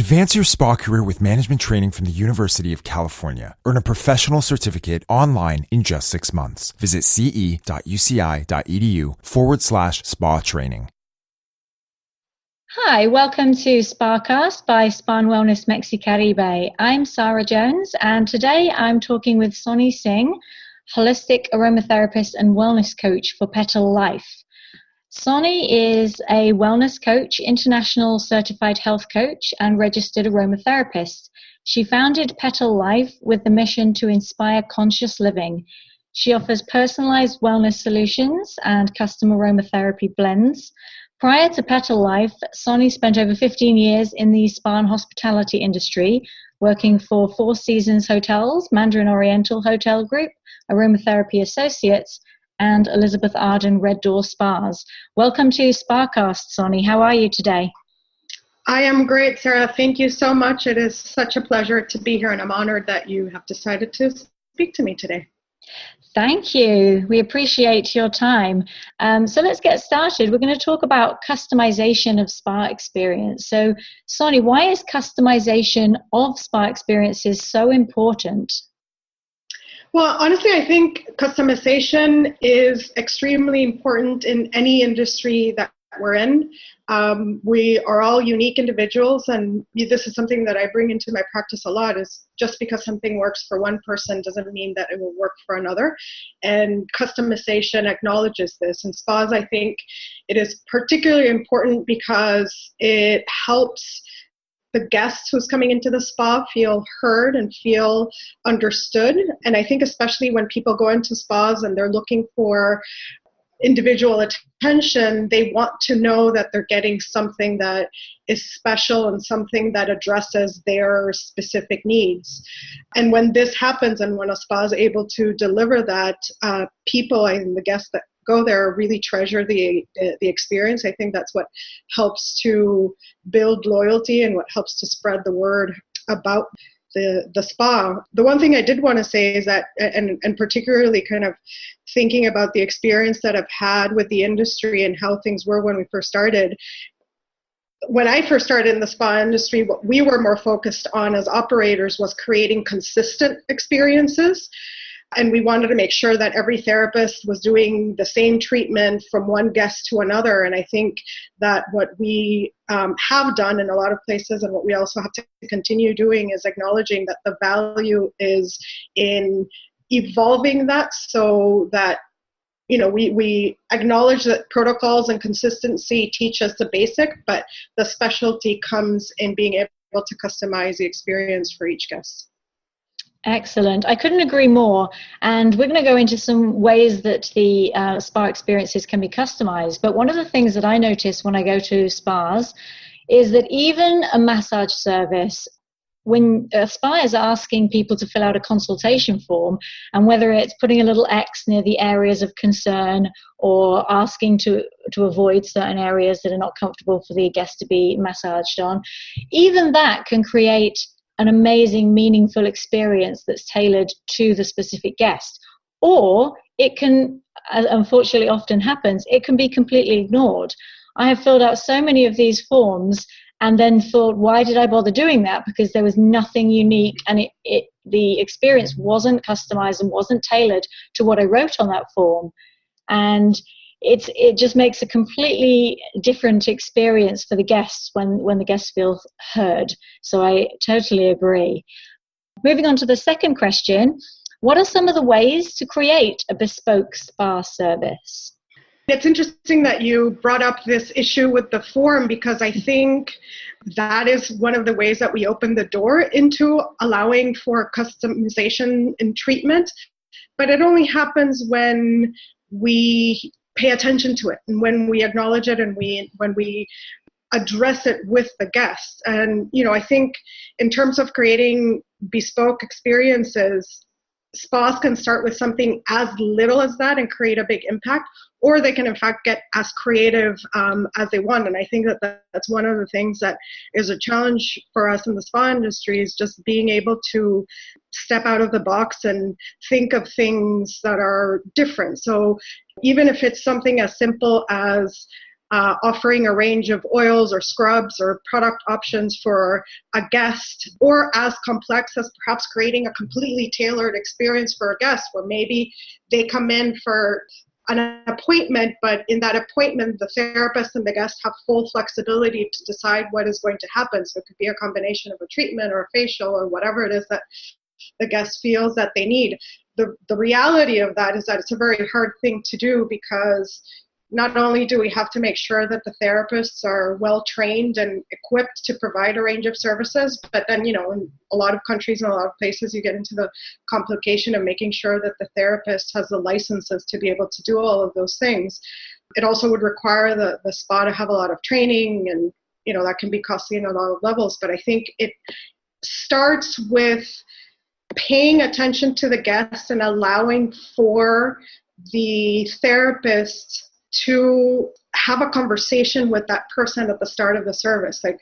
Advance your spa career with management training from the University of California. Earn a professional certificate online in just 6 months. Visit ce.uci.edu/spa training. Hi, welcome to SpaCast by Spa and Wellness MexiCaribe. I'm Sarah Jones, and today I'm talking with Sonee Singh, holistic aromatherapist and wellness coach for Petal Life. Sonee is a wellness coach, international certified health coach, and registered aromatherapist. She founded Petal Life with the mission to inspire conscious living. She offers personalized wellness solutions and custom aromatherapy blends. Prior to Petal Life, Sonee spent over 15 years in the spa and hospitality industry, working for Four Seasons Hotels, Mandarin Oriental Hotel Group, Aromatherapy Associates, and Elizabeth Arden Red Door Spas. Welcome to SpaCast, Sonee. How are you today? I am great, Sarah. Thank you so much. It is such a pleasure to be here, and I'm honored that you have decided to speak to me today. Thank you. We appreciate your time. So let's get started. We're going to talk about customization of spa experience. So, Sonee, why is customization of spa experiences so important? Well, honestly, I think customization is extremely important in any industry that we're in. We are all unique individuals, and this is something that I bring into my practice a lot, is just because something works for one person doesn't mean that it will work for another. And customization acknowledges this. In spas, I think it is particularly important because it helps the guest who's coming into the spa feel heard and feel understood. And I think especially when people go into spas and they're looking for individual attention, they want to know that they're getting something that is special and something that addresses their specific needs. And when this happens and when a spa is able to deliver that, people and the guests that go there really treasure the experience. I think that's what helps to build loyalty and what helps to spread the word about the spa. The one thing I did want to say is that, and particularly kind of thinking about the experience that I've had with the industry and how things were when we first started. When I first started in the spa industry, what we were more focused on as operators was creating consistent experiences. And we wanted to make sure that every therapist was doing the same treatment from one guest to another. And I think that what we have done in a lot of places, and what we also have to continue doing, is acknowledging that the value is in evolving that, so that we acknowledge that protocols and consistency teach us the basic, but the specialty comes in being able to customize the experience for each guest. Excellent. I couldn't agree more. And we're going to go into some ways that the spa experiences can be customized. But one of the things that I notice when I go to spas is that even a massage service, when a spa is asking people to fill out a consultation form, and whether it's putting a little X near the areas of concern or asking to avoid certain areas that are not comfortable for the guest to be massaged on, even that can create an amazing, meaningful experience that's tailored to the specific guest. Or it can, as unfortunately often happens, it can be completely ignored. I have filled out so many of these forms and then thought, why did I bother doing that? Because there was nothing unique, and the experience wasn't customized and wasn't tailored to what I wrote on that form. And it just makes a completely different experience for the guests when the guests feel heard. So I totally agree. Moving on to the second question, what are some of the ways to create a bespoke spa service? It's interesting that you brought up this issue with the form, because I think that is one of the ways that we open the door into allowing for customization in treatment. But it only happens when we pay attention to it, and when we acknowledge it, and when we address it with the guests. And I think in terms of creating bespoke experiences, spas can start with something as little as that and create a big impact, or they can in fact get as creative as they want. And I think that's one of the things that is a challenge for us in the spa industry, is just being able to step out of the box and think of things that are different. So even if it's something as simple as offering a range of oils or scrubs or product options for a guest, or as complex as perhaps creating a completely tailored experience for a guest where maybe they come in for an appointment, but in that appointment, the therapist and the guest have full flexibility to decide what is going to happen. So it could be a combination of a treatment or a facial or whatever it is that the guest feels that they need. The reality of that is that it's a very hard thing to do, because not only do we have to make sure that the therapists are well trained and equipped to provide a range of services, but then, in a lot of countries and a lot of places, you get into the complication of making sure that the therapist has the licenses to be able to do all of those things. It also would require the spa to have a lot of training, and, that can be costly on a lot of levels. But I think it starts with paying attention to the guests and allowing for the therapist to have a conversation with that person at the start of the service. Like,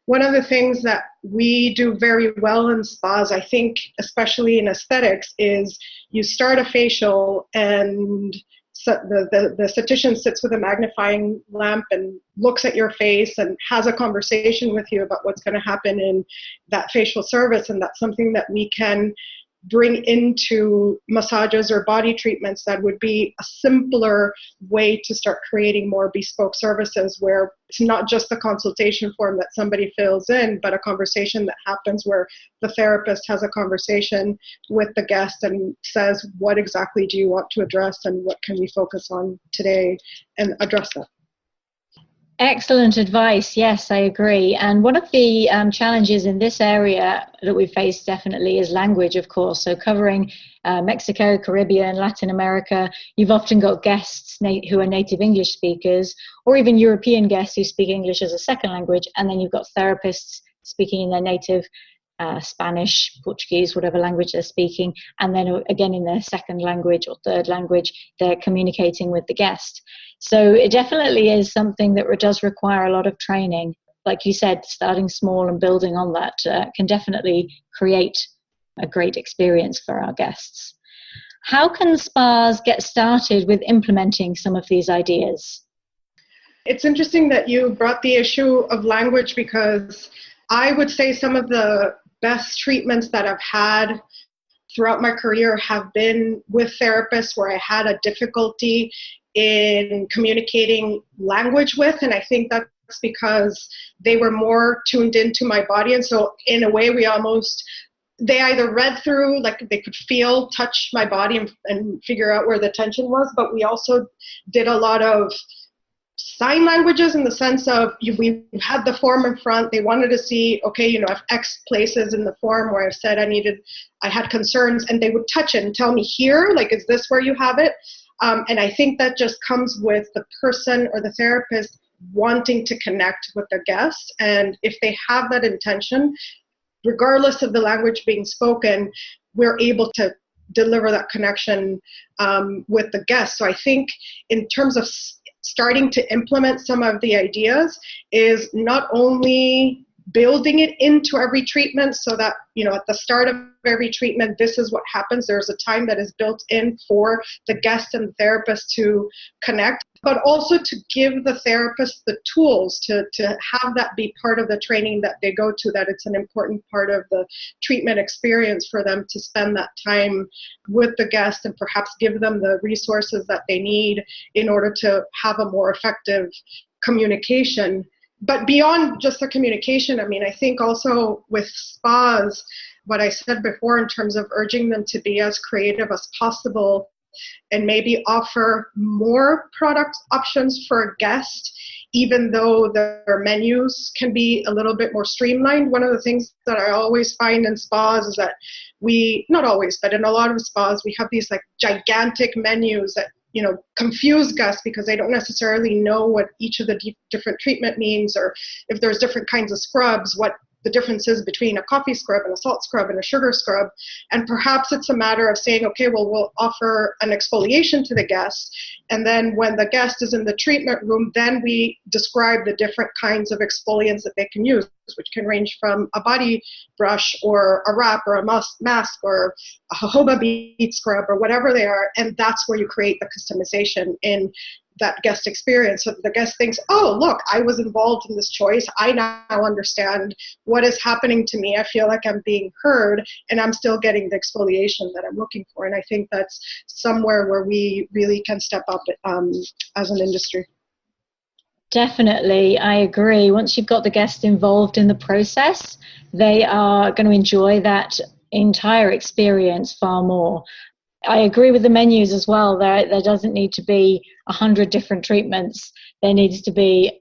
one of the things that we do very well in spas, I think, especially in aesthetics, is you start a facial and so the esthetician sits with a magnifying lamp and looks at your face and has a conversation with you about what's going to happen in that facial service. And that's something that we can bring into massages or body treatments that would be a simpler way to start creating more bespoke services, where it's not just a consultation form that somebody fills in, but a conversation that happens where the therapist has a conversation with the guest and says, what exactly do you want to address and what can we focus on today, and address that. Excellent advice. Yes, I agree. And one of the challenges in this area that we face definitely is language, of course. So covering Mexico, Caribbean, Latin America, you've often got guests who are native English speakers, or even European guests who speak English as a second language. And then you've got therapists speaking in their native Spanish, Portuguese, whatever language they're speaking. And then again, in their second language or third language, they're communicating with the guest. So it definitely is something that does require a lot of training. Like you said, starting small and building on that can definitely create a great experience for our guests. How can spas get started with implementing some of these ideas? It's interesting that you brought the issue of language, because I would say some of the best treatments that I've had throughout my career have been with therapists where I had a difficulty in communicating language with, and I think that's because they were more tuned into my body. And so in a way, they either read through, like they could feel, touch my body and figure out where the tension was, but we also did a lot of sign languages, in the sense of, we had the form in front, they wanted to see, okay, I've X places in the form where I've said I had concerns, and they would touch it and tell me, here, like, is this where you have it? And I think that just comes with the person or the therapist wanting to connect with their guest. And if they have that intention, regardless of the language being spoken, we're able to deliver that connection with the guest. So I think in terms of starting to implement some of the ideas is not only building it into every treatment so that, at the start of every treatment, this is what happens. There's a time that is built in for the guest and the therapist to connect, but also to give the therapist the tools to have that be part of the training that they go to, that it's an important part of the treatment experience for them to spend that time with the guest and perhaps give them the resources that they need in order to have a more effective communication. But beyond just the communication, I think also with spas, what I said before in terms of urging them to be as creative as possible and maybe offer more product options for a guest, even though their menus can be a little bit more streamlined. One of the things that I always find in spas is that not always, but in a lot of spas, we have these like gigantic menus that confuse guests because they don't necessarily know what each of the different treatment means, or if there's different kinds of scrubs, what the difference is between a coffee scrub and a salt scrub and a sugar scrub. And perhaps it's a matter of saying, okay, well, we'll offer an exfoliation to the guest. And then when the guest is in the treatment room, then we describe the different kinds of exfoliants that they can use, which can range from a body brush or a wrap or a mask or a jojoba bead scrub or whatever they are. And that's where you create the customization in that guest experience. So the guest thinks, oh, look, I was involved in this choice. I now understand what is happening to me. I feel like I'm being heard, and I'm still getting the exfoliation that I'm looking for. And I think that's somewhere where we really can step up as an industry. Definitely, I agree. Once you've got the guest involved in the process, they are going to enjoy that entire experience far more. I agree with the menus as well. There doesn't need to be 100 different treatments. There needs to be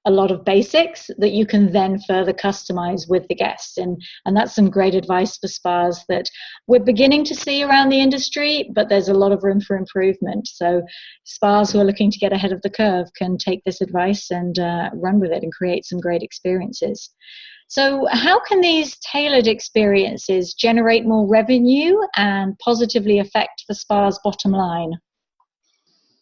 a lot of basics that you can then further customize with the guests. And that's some great advice for spas that we're beginning to see around the industry, but there's a lot of room for improvement. So spas who are looking to get ahead of the curve can take this advice and run with it and create some great experiences. So how can these tailored experiences generate more revenue and positively affect the spa's bottom line?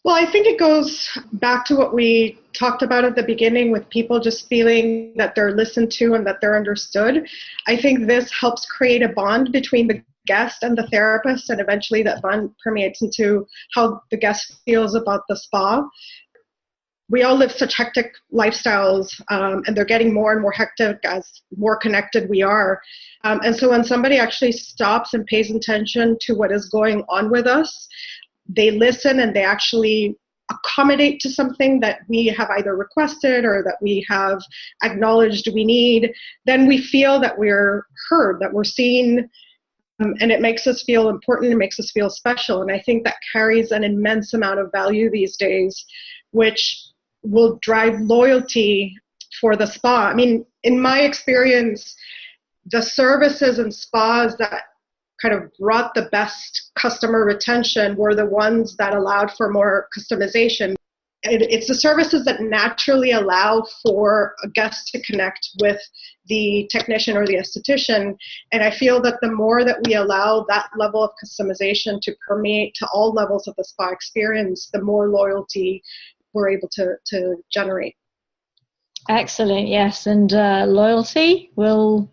Well, I think it goes back to what we talked about at the beginning, with people just feeling that they're listened to and that they're understood. I think this helps create a bond between the guest and the therapist, and eventually that bond permeates into how the guest feels about the spa. We all live such hectic lifestyles, and they're getting more and more hectic as more connected we are. And so when somebody actually stops and pays attention to what is going on with us, they listen and they actually accommodate to something that we have either requested or that we have acknowledged we need, then we feel that we're heard, that we're seen, and it makes us feel important, it makes us feel special. And I think that carries an immense amount of value these days, which will drive loyalty for the spa. I mean, in my experience, the services and spas that kind of brought the best customer retention were the ones that allowed for more customization. It's the services that naturally allow for a guest to connect with the technician or the esthetician. And I feel that the more that we allow that level of customization to permeate to all levels of the spa experience, the more loyalty we're able to generate. Excellent, yes. And loyalty will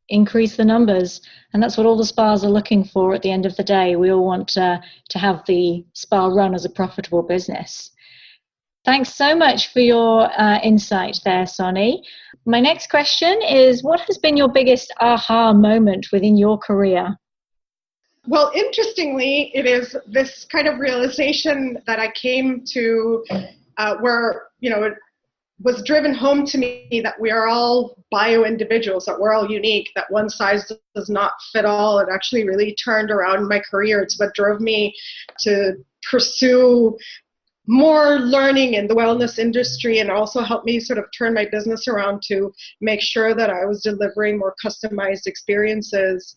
increase the numbers. And that's what all the spas are looking for at the end of the day. We all want to have the spa run as a profitable business. Thanks so much for your insight there, Sonee. My next question is, what has been your biggest aha moment within your career? Well, interestingly, it is this kind of realization that I came to where, it was driven home to me that we are all bio-individuals, that we're all unique, that one size does not fit all. It actually really turned around my career. It's what drove me to pursue more learning in the wellness industry, and also helped me sort of turn my business around to make sure that I was delivering more customized experiences.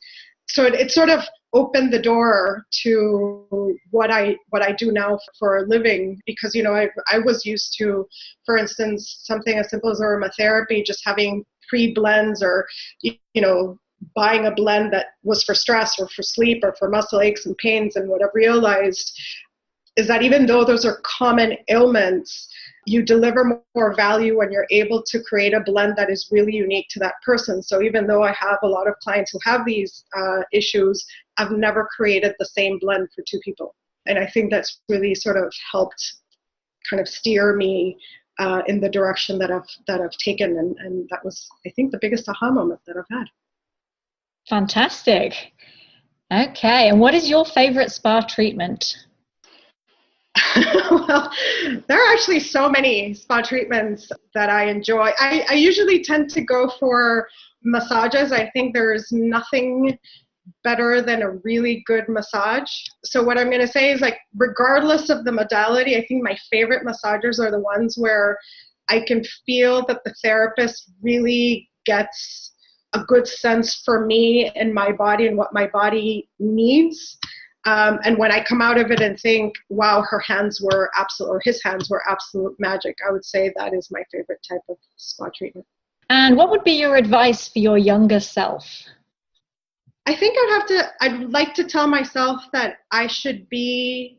So it sort of opened the door to what I do now for a living, because I was used to, for instance, something as simple as aromatherapy, just having pre-blends, or buying a blend that was for stress or for sleep or for muscle aches and pains. And what I've realized is that even though those are common ailments, you deliver more value when you're able to create a blend that is really unique to that person. So even though I have a lot of clients who have these issues, I've never created the same blend for two people. And I think that's really sort of helped kind of steer me in the direction that I've taken. And that was, I think, the biggest aha moment that I've had. Fantastic. Okay. And what is your favorite spa treatment? Well, there are actually so many spa treatments that I enjoy. I usually tend to go for massages. I think there's nothing better than a really good massage. So what I'm going to say is, like, regardless of the modality, I think my favorite massagers are the ones where I can feel that the therapist really gets a good sense for me and my body and what my body needs. And when I come out of it and think, wow, his hands were absolute magic, I would say that is my favorite type of spa treatment. And what would be your advice for your younger self? I think I'd like to tell myself that I should be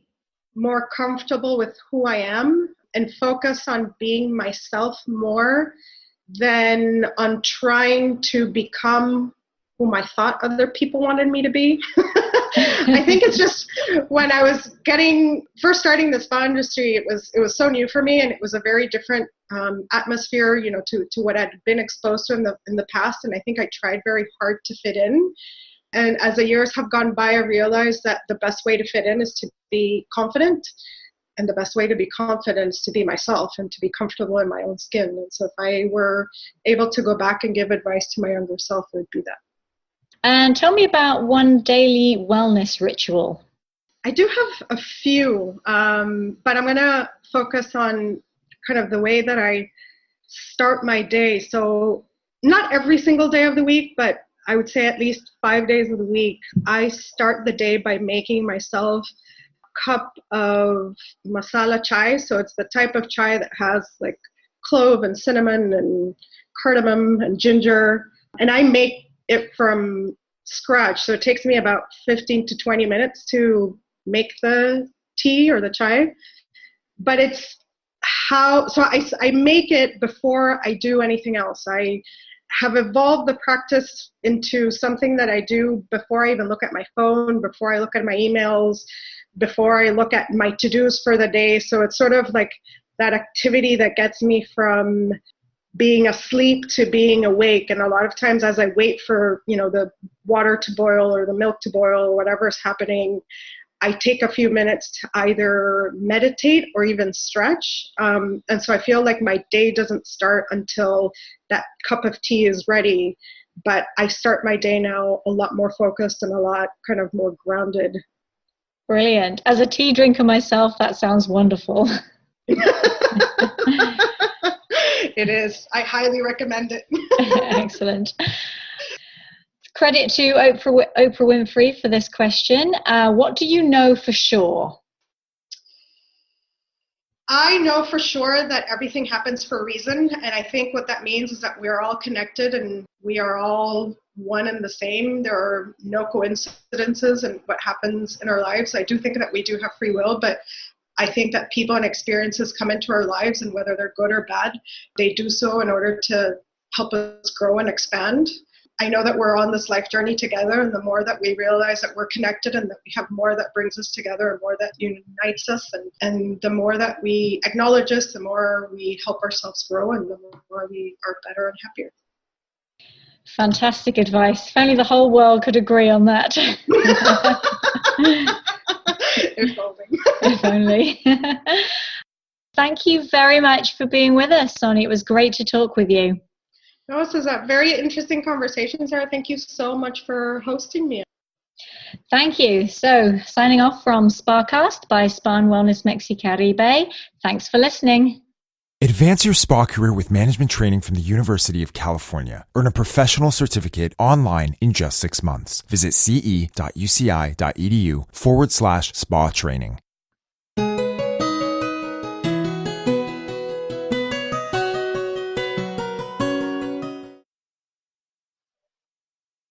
more comfortable with who I am and focus on being myself more than on trying to become whom I thought other people wanted me to be. I think it's just when I was first starting the spa industry, it was so new for me, and it was a very different atmosphere, to what I'd been exposed to in the past. And I think I tried very hard to fit in. And as the years have gone by, I realized that the best way to fit in is to be confident. And the best way to be confident is to be myself and to be comfortable in my own skin. And so if I were able to go back and give advice to my younger self, it would be that. And tell me about one daily wellness ritual. I do have a few, but I'm going to focus on kind of the way that I start my day. So not every single day of the week, but I would say at least 5 days of the week, I start the day by making myself a cup of masala chai. So it's the type of chai that has like clove and cinnamon and cardamom and ginger. And I make it from scratch. So it takes me about 15 to 20 minutes to make the tea or the chai. But it's I make it before I do anything else. I have evolved the practice into something that I do before I even look at my phone, before I look at my emails, before I look at my to-dos for the day. So it's sort of like that activity that gets me from being asleep to being awake. And a lot of times as I wait for, the water to boil or the milk to boil or whatever's happening, I take a few minutes to either meditate or even stretch. And so I feel like my day doesn't start until that cup of tea is ready. But I start my day now a lot more focused and a lot kind of more grounded. Brilliant. As a tea drinker myself, that sounds wonderful. It is. I highly recommend it. Excellent. Credit to Oprah Winfrey for this question. What do you know for sure? I know for sure that everything happens for a reason. And I think what that means is that we're all connected and we are all one and the same. There are no coincidences in what happens in our lives. I do think that we do have free will, but I think that people and experiences come into our lives, and whether they're good or bad, they do so in order to help us grow and expand. I know that we're on this life journey together, and the more that we realize that we're connected and that we have more that brings us together and more that unites us, and the more that we acknowledge this, the more we help ourselves grow and the more we are better and happier. Fantastic advice. If only the whole world could agree on that. If only. If only. Thank you very much for being with us, Sonee. It was great to talk with you. No, this is a very interesting conversation, Sarah. Thank you so much for hosting me. Thank you. So, signing off from SpaCast by Spa and Wellness MexiCaribe. Thanks for listening. Advance your spa career with management training from the University of California. Earn a professional certificate online in just 6 months. Visit ce.uci.edu/spa training.